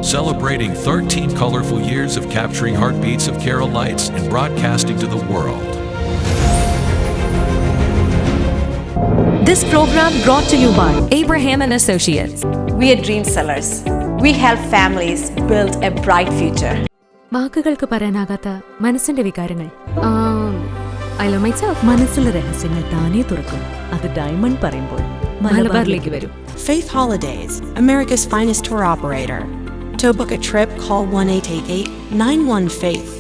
celebrating 13 colorful years of capturing heartbeats of Kerala lights and broadcasting to the world. This program brought to you by Abraham and Associates. We are dream sellers. We help families build a bright future. വാക്കുകൾക്ക് പറയാനാകാത്ത മനസ്സിന്റെ വികാരങ്ങൾ. I love myself. മനസ്സിലെ രഹസ്യങ്ങൾ താനേ തുറക്കും. അത് diamond പറയുമ്പോൾ മലബാറിലേക്ക് വരും. Faith Holidays, America's finest tour operator. To book a trip, call 1-888-91-FAITH.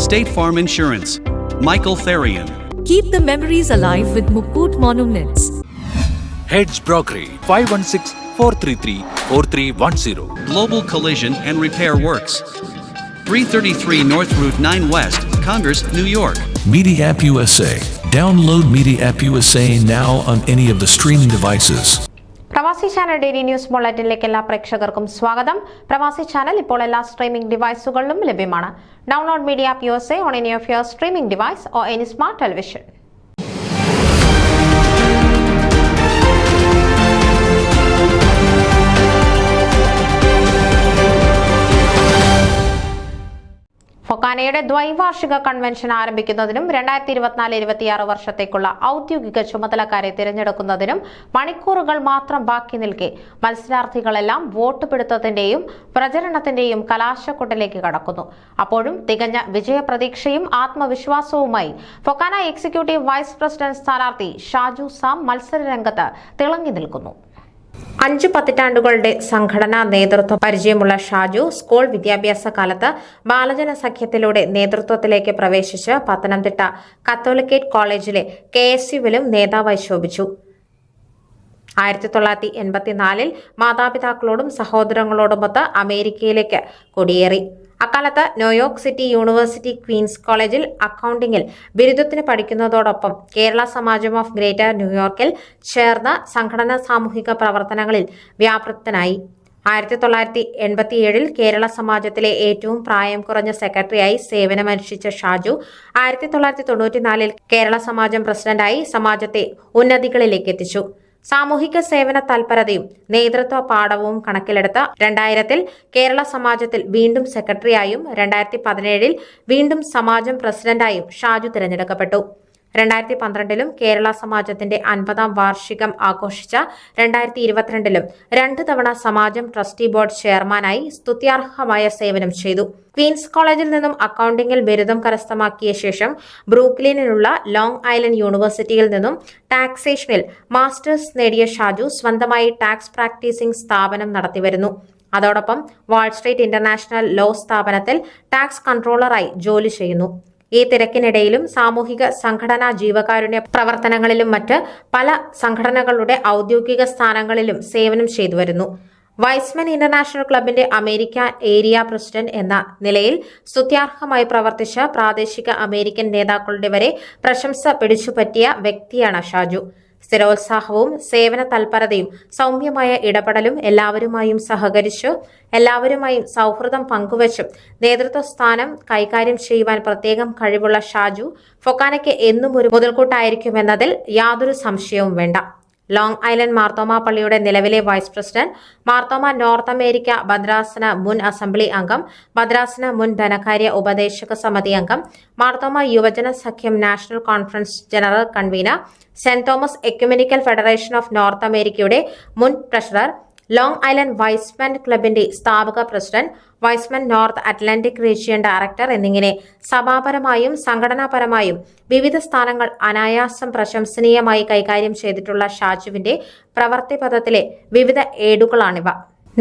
State Farm Insurance, Michael Therian. Keep the memories alive with Mukut Monuments. Heads Brokery 516-433-4310. Global Collision and Repair Works, 333 North Route 9 West, Congress, New York. Media App USA. Download Media App USA now on any of the streaming devices. പ്രവാസി channel daily news ബുള്ളറ്റിനിലേക്ക് എല്ലാ പ്രേക്ഷകർക്കും സ്വാഗതം. പ്രവാസി channel ഇപ്പോൾ എല്ലാ streaming ഡിവൈസുകളിലും ലഭ്യമാണ്. Download media app USA on any of your streaming device or any smart television. ഫൊക്കാനയുടെ ദ്വൈവാർഷിക കൺവെൻഷൻ ആരംഭിക്കുന്നതിനും 2024-26 വർഷത്തേക്കുള്ള ഔദ്യോഗിക ചുമതലക്കാരെ തിരഞ്ഞെടുക്കുന്നതിനും മണിക്കൂറുകൾ മാത്രം ബാക്കി നിൽക്കെ മത്സരാർത്ഥികളെല്ലാം വോട്ട് പിടുത്തത്തിന്റെയും പ്രചരണത്തിന്റെയും കലാശക്കൊട്ടിലേക്ക് കടക്കുന്നു. അപ്പോഴും തികഞ്ഞ വിജയപ്രതീക്ഷയും ആത്മവിശ്വാസവുമായി ഫൊക്കാന എക്സിക്യൂട്ടീവ് വൈസ് പ്രസിഡന്റ് സ്ഥാനാർത്ഥി ഷാജു സാം മത്സരരംഗത്ത് തിളങ്ങി നിൽക്കുന്നു. 5 പതിറ്റാണ്ടുകളുടെ സംഘടനാ നേതൃത്വ പരിചയമുള്ള ഷാജു സ്കൂൾ വിദ്യാഭ്യാസ കാലത്ത് ബാലജന സഖ്യത്തിലൂടെ നേതൃത്വത്തിലേക്ക് പ്രവേശിച്ച് പത്തനംതിട്ട കത്തോലിക്കേറ്റ് കോളേജിലെ KSUവിലും നേതാവായി ശോഭിച്ചു. 1984 മാതാപിതാക്കളോടും സഹോദരങ്ങളോടുമൊത്ത് അമേരിക്കയിലേക്ക് കുടിയേറി. അക്കാലത്ത് ന്യൂയോർക്ക് സിറ്റി യൂണിവേഴ്സിറ്റി ക്വീൻസ് കോളേജിൽ അക്കൗണ്ടിംഗിൽ ബിരുദത്തിന് പഠിക്കുന്നതോടൊപ്പം കേരള സമാജം ഓഫ് ഗ്രേറ്റർ ന്യൂയോർക്കിൽ ചേർന്ന സംഘടനാ സാമൂഹിക പ്രവർത്തനങ്ങളിൽ വ്യാപൃതനായി. 1987 കേരള സമാജത്തിലെ ഏറ്റവും പ്രായം കുറഞ്ഞ സെക്രട്ടറിയായി സേവനമനുഷ്ഠിച്ച ഷാജു 1994 കേരള സമാജം പ്രസിഡന്റായി സമാജത്തെ ഉന്നതികളിലേക്ക് എത്തിച്ചു. സാമൂഹിക സേവന തൽപരതയും നേതൃത്വ പാഠവും കണക്കിലെടുത്ത് 2000 കേരള സമാജത്തിൽ വീണ്ടും സെക്രട്ടറിയായും 2017 വീണ്ടും സമാജം പ്രസിഡന്റായും ഷാജു തിരഞ്ഞെടുക്കപ്പെട്ടു. 2012 കേരള സമാജത്തിന്റെ 50ാം വാർഷികം ആഘോഷിച്ച 2022 2 തവണ സമാജം ട്രസ്റ്റി ബോർഡ് ചെയർമാനായി സ്തുത്യാർഹമായ സേവനം ചെയ്തു. ക്വീൻസ് കോളേജിൽ നിന്നും അക്കൗണ്ടിംഗിൽ ബിരുദം കരസ്ഥമാക്കിയ ശേഷം ബ്രൂക്ലിനിലുള്ള ലോങ് ഐലൻഡ് യൂണിവേഴ്സിറ്റിയിൽ നിന്നും ടാക്സേഷനിൽ മാസ്റ്റേഴ്സ് നേടിയ ഷാജു സ്വന്തമായി ടാക്സ് പ്രാക്ടീസിംഗ് സ്ഥാപനം നടത്തിവരുന്നു. അതോടൊപ്പം വാൾസ്ട്രീറ്റ് ഇന്റർനാഷണൽ ലോ സ്ഥാപനത്തിൽ ടാക്സ് കൺട്രോളറായി ജോലി ചെയ്യുന്നു. ഈ തിരക്കിനിടയിലും സാമൂഹിക സംഘടനാ ജീവകാരുണ്യ പ്രവർത്തനങ്ങളിലും മറ്റ് പല സംഘടനകളുടെ ഔദ്യോഗിക സ്ഥാനങ്ങളിലും സേവനം ചെയ്തു വരുന്നു. വൈസ്മെൻ ഇന്റർനാഷണൽ ക്ലബിന്റെ അമേരിക്ക ഏരിയ പ്രസിഡന്റ് എന്ന നിലയിൽ സ്തുത്യാർഹമായി പ്രവർത്തിച്ച പ്രാദേശിക അമേരിക്കൻ നേതാക്കളുടെ വരെ പ്രശംസ പിടിച്ചുപറ്റിയ വ്യക്തിയാണ് ഷാജു. സ്ഥിരോത്സാഹവും സേവന തൽപരതയും സൗമ്യമായ ഇടപെടലും എല്ലാവരുമായും സഹകരിച്ചു എല്ലാവരുമായും സൗഹൃദം പങ്കുവച്ചും നേതൃത്വ സ്ഥാനം കൈകാര്യം ചെയ്യുവാൻ പ്രത്യേകം കഴിവുള്ള ഷാജു ഫൊക്കാനയ്ക്ക് എന്നും ഒരു മുതൽക്കൂട്ടായിരിക്കുമെന്നതിൽ യാതൊരു സംശയവും വേണ്ട. ലോങ് ഐലൻഡ് മാർത്തോമ പള്ളിയുടെ നിലവിലെ vice president, Marthoma North America ഭദ്രാസന മുൻ അസംബ്ലി അംഗം, ഭദ്രാസന മുൻ ധനകാര്യ ഉപദേശക സമിതി അംഗം, മാർത്തോമ യുവജന സഖ്യം national conference general convener, saint Thomas ecumenical federation of north അമേരിക്കയുടെ മുൻ ട്രഷറർ, ലോങ് ഐലൻഡ് വൈസ്മെൻ ക്ലബിന്റെ സ്ഥാപക president, wise men north Atlantic region director എന്നിങ്ങനെ സഭാപരമായും സംഘടനാപരമായും വിവിധ സ്ഥാനങ്ങൾ അനായാസം പ്രശംസനീയമായി കൈകാര്യം ചെയ്തിട്ടുള്ള ഷാജുവിന്റെ പ്രവൃത്തിപഥത്തിലെ വിവിധ ഏടുകളാണിവ.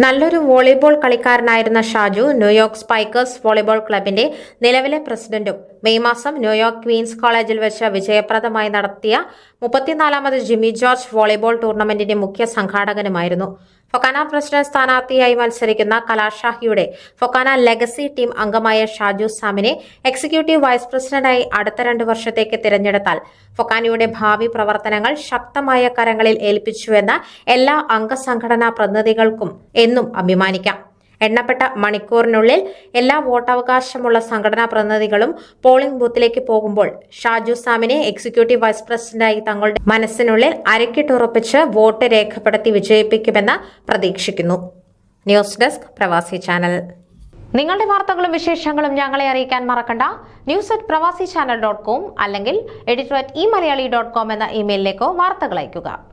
നല്ലൊരു വോളിബോൾ കളിക്കാരനായിരുന്ന ഷാജു ന്യൂയോർക്ക് സ്പൈക്കേഴ്സ് വോളിബോൾ ക്ലബിന്റെ നിലവിലെ പ്രസിഡന്റും മെയ് മാസം ന്യൂയോർക്ക് ക്വീൻസ് കോളേജിൽ വെച്ച് വിജയപ്രദമായി നടത്തിയ 34ാമത് ജിമ്മി ജോർജ് വോളിബോൾ ടൂർണമെന്റിന്റെ മുഖ്യ സംഘാടകനുമായിരുന്നു. ഫൊക്കാന പ്രസിഡന്റ് സ്ഥാനാർത്ഥിയായി മത്സരിക്കുന്ന കലാഷാഹിയുടെ ഫൊക്കാന ലെഗസി ടീം അംഗമായ ഷാജു സാമിനെ എക്സിക്യൂട്ടീവ് വൈസ് പ്രസിഡന്റായി അടുത്ത 2 വർഷത്തേക്ക് തിരഞ്ഞെടുത്താൽ ഫൊക്കാനയുടെ ഭാവി പ്രവർത്തനങ്ങൾ ശക്തമായ കരങ്ങളിൽ ഏൽപ്പിച്ചുവെന്ന എല്ലാ അംഗസംഘടനാ പ്രതിനിധികൾക്കും എന്നും അഭിമാനിക്കാം. എണ്ണപ്പെട്ട മണിക്കൂറിനുള്ളിൽ എല്ലാ വോട്ടവകാശമുള്ള സംഘടനാ പ്രതിനിധികളും പോളിംഗ് ബൂത്തിലേക്ക് പോകുമ്പോൾ ഷാജു സാമിനെ എക്സിക്യൂട്ടീവ് വൈസ് പ്രസിഡന്റായി തങ്ങളുടെ മനസ്സിനുള്ളിൽ അരക്കിട്ടുറപ്പിച്ച് വോട്ട് രേഖപ്പെടുത്തി വിജയിപ്പിക്കുമെന്ന് പ്രതീക്ഷിക്കുന്നു. ന്യൂസ് ഡെസ്ക് പ്രവാസി ചാനൽ. നിങ്ങളുടെ വാർത്തകളും വിശേഷങ്ങളും ഞങ്ങളെ അറിയിക്കാൻ മറക്കണ്ട. news@pravasichannel.com അല്ലെങ്കിൽ editor@eMalayali.com എന്ന ഇമെയിലിലേക്കോ വാർത്തകൾ അയയ്ക്കുക.